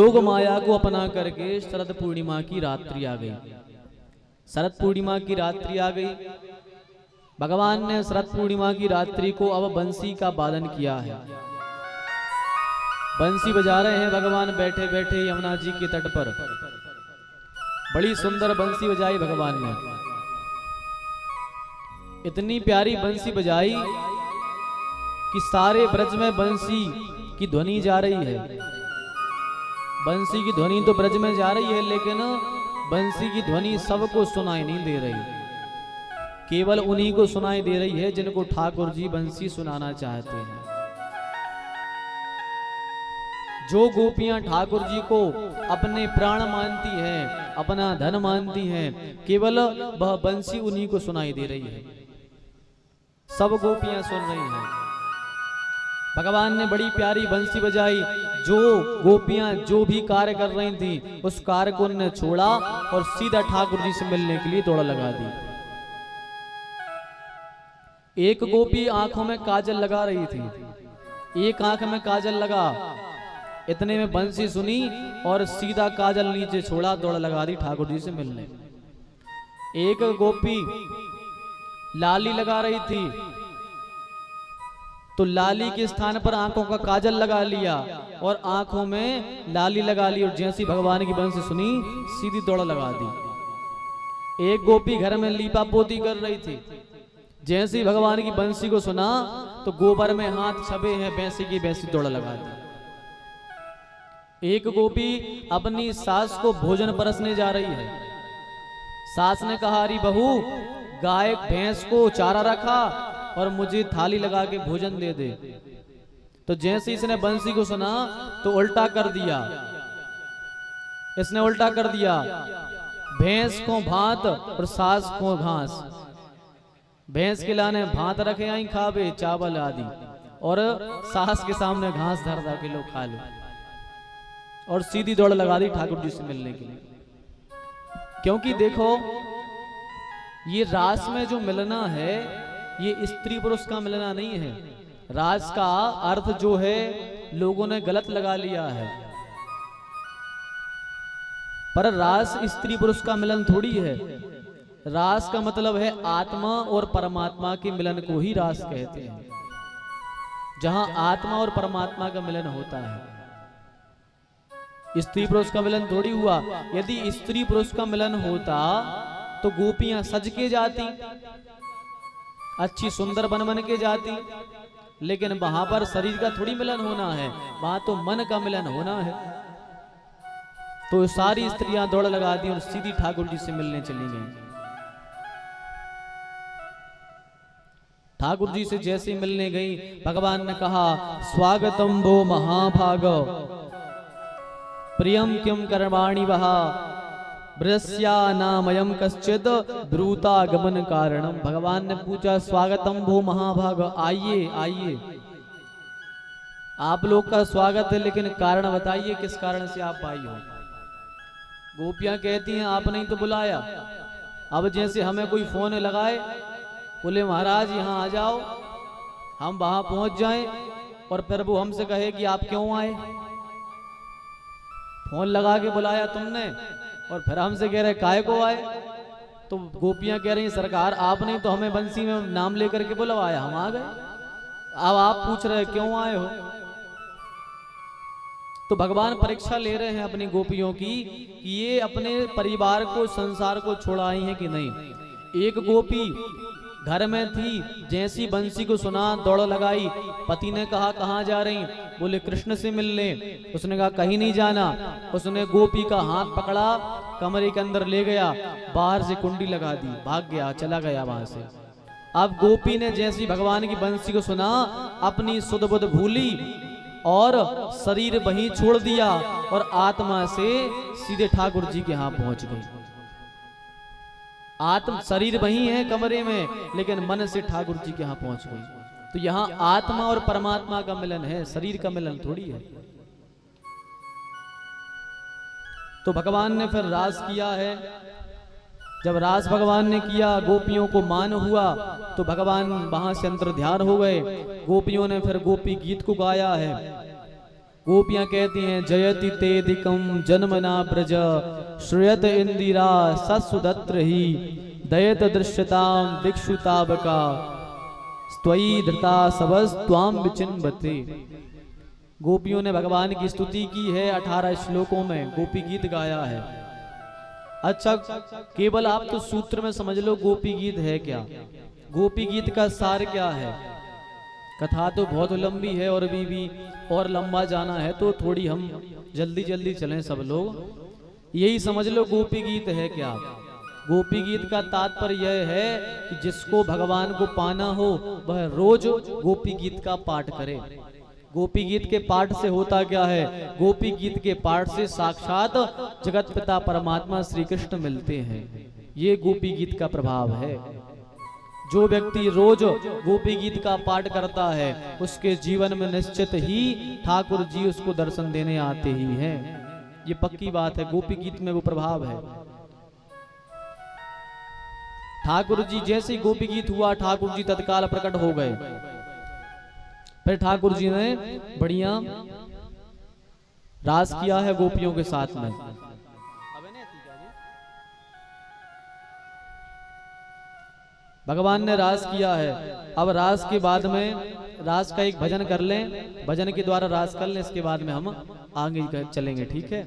योग माया को अपना करके शरद पूर्णिमा की रात्रि आ गई। शरद पूर्णिमा की रात्रि आ गई। भगवान ने शरद पूर्णिमा की रात्रि को अब बंसी का वादन किया है। बंसी बजा रहे हैं भगवान बैठे बैठे यमुना जी के तट पर। बड़ी सुंदर बंसी बजाई भगवान ने। इतनी प्यारी बंसी बजाई कि सारे ब्रज में बंसी की ध्वनि जा रही है। बंसी की ध्वनि तो ब्रज में जा रही है, लेकिन बंसी की ध्वनि सबको सुनाई नहीं दे रही। केवल उन्हीं को सुनाई दे रही है जिनको ठाकुर जी बंसी सुनाना चाहते हैं। जो गोपियां ठाकुर जी को अपने प्राण मानती हैं, अपना धन मानती हैं, केवल वह बंसी उन्हीं को सुनाई दे रही है। सब गोपियां सुन रही हैं। भगवान ने बड़ी प्यारी बंसी बजाई। जो गोपियां जो भी कार्य कर रही थी उस कार्य को उन्होंने छोड़ा और सीधा ठाकुर जी से मिलने के लिए दौड़ लगा दी। एक गोपी आंखों में काजल लगा रही थी। एक आंख में काजल लगा, इतने में बंसी सुनी और सीधा काजल नीचे छोड़ा, दौड़ लगा दी ठाकुर जी से मिलने। एक गोपी लाली लगा रही थी, तो लाली के स्थान पर आंखों का काजल लगा लिया और आंखों में लाली लगा ली, और जैसी भगवान की बंसी सुनी सीधी दौड़ लगा दी। एक गोपी घर में लीपा पोती कर रही थी, जैसी भगवान की बंसी को सुना तो गोबर में हाथ छबे हैं भैंसी की, भैंसी दौड़ लगा दी। एक गोपी अपनी सास को भोजन परसने जा रही है। सास ने कहा, अरे बहू, गाय भैंस को चारा रखा और मुझे थाली लगा के भोजन दे दे। तो जैसे इसने बंसी को सुना तो उल्टा कर दिया। इसने उल्टा कर दिया, भैंस को भात और सास को घास। भैंस के लाने भात रखे आई खावे चावल आदि, और सास के सामने घास धर दा के लोग खा लो, और सीधी दौड़ लगा दी ठाकुर जी से मिलने के लिए। क्योंकि देखो, ये रास में जो मिलना है ये स्त्री पुरुष का मिलना नहीं है। रास का अर्थ जो है लोगों ने गलत लगा लिया है, पर रास स्त्री पुरुष का मिलन थोड़ी है। रास का मतलब है आत्मा और परमात्मा के मिलन को ही रास कहते हैं, जहां आत्मा और परमात्मा का मिलन होता है। स्त्री पुरुष का मिलन थोड़ी हुआ। यदि स्त्री पुरुष का मिलन होता तो गोपियां सज के जाती, अच्छी सुंदर बन बन के जाती, लेकिन वहां पर शरीर का थोड़ी मिलन होना है, वहां तो मन का मिलन होना है। तो सारी स्त्रियां दौड़ लगा दी और सीधी ठाकुर जी से मिलने चली गई। ठाकुर जी से जैसे मिलने गई, भगवान ने कहा, स्वागतम भो महाभाग प्रियम किम कर्माणि वहा ब्रस्या नामयम कश्चित ब्रूता गमन कारणम। भगवान ने पूछा, स्वागतम भो महाभाग, आइए आइए, आप लोग का स्वागत है, लेकिन कारण बताइए किस कारण से आप आई हो। गोपियां कहती हैं, आपने ही तो बुलाया। अब जैसे हमें कोई फोन लगाए, बोले महाराज यहाँ आ जाओ, हम वहां पहुंच जाएं, और फिर वो हमसे कहे कि आप क्यों आए। फोन लगा के बुलाया तुमने और फिर हमसे कह रहे काहे को आए। तो गोपियां कह रही, सरकार आपने तो हमें बंसी में नाम लेकर के बुलवाया, हम आ गए, अब आप पूछ रहे क्यों आए हो। तो भगवान परीक्षा ले रहे हैं अपनी गोपियों की कि ये अपने परिवार को, संसार को छोड़ आई हैं कि नहीं। एक गोपी घर में थी, जैसी बंसी को सुना दौड़ लगाई। पति ने कहा, कहाँ जा रही, बोले कृष्ण से मिलने। उसने कहा कहीं नहीं जाना। उसने गोपी का हाथ पकड़ा, कमरे के अंदर ले गया, बाहर से कुंडी लगा दी, भाग गया, चला गया वहां से। अब गोपी ने जैसी भगवान की बंसी को सुना, अपनी सुध बुध भूली और शरीर वहीं छोड़ दिया और आत्मा से सीधे ठाकुर जी के यहाँ पहुंच गई। आत्म शरीर वही है कमरे में, लेकिन मन से ठाकुर जी के यहाँ पहुंच गई। तो यहाँ आत्मा और परमात्मा का मिलन है, शरीर का मिलन थोड़ी है। तो भगवान ने फिर रास किया है। जब रास भगवान ने किया, गोपियों को मान हुआ, तो भगवान वहां से अंतर ध्यान हो गए। गोपियों ने फिर गोपी गीत को गाया है। गोपियां कहती हैं जयति तेधिकम जन्मना ब्रज श्रूयत इंदिरा सत्सुदत्र ही दयत दृश्यताम दिक्षुताबका त्वयि धृता सबस त्वाम विचिन्वते। गोपियों ने भगवान की स्तुति की है, 18 श्लोकों में गोपी गीत गाया है। अच्छा, केवल आप तो सूत्र में समझ लो गोपी गीत है क्या, गोपी गीत का सार क्या है। कथा तो बहुत लंबी है और अभी भी और लंबा जाना है, तो थोड़ी हम जल्दी जल्दी चलें सब लोग। यही समझ लो गोपी गीत है क्या। गोपी गीत का तात्पर्य यह है कि जिसको भगवान को पाना हो वह रोज गोपी गीत का पाठ करे। गोपी गीत के पाठ से होता क्या है, गोपी गीत के पाठ से साक्षात जगत पिता परमात्मा श्री कृष्ण मिलते हैं। ये गोपी गीत का प्रभाव है। जो व्यक्ति रोज गोपी गीत का पाठ करता है उसके जीवन में निश्चित ही ठाकुर जी उसको दर्शन देने आते ही हैं। ये पक्की बात है, गोपी गीत में वो प्रभाव है। ठाकुर जी जैसे गोपी गीत हुआ, ठाकुर जी तत्काल प्रकट हो गए। फिर ठाकुर जी ने बढ़िया रास किया है गोपियों के साथ में। भगवान ने रास किया है। अब रास के बाद में रास का एक भजन कर लें, भजन के द्वारा रास कर लें, इसके बाद में हम आगे चलेंगे, ठीक है।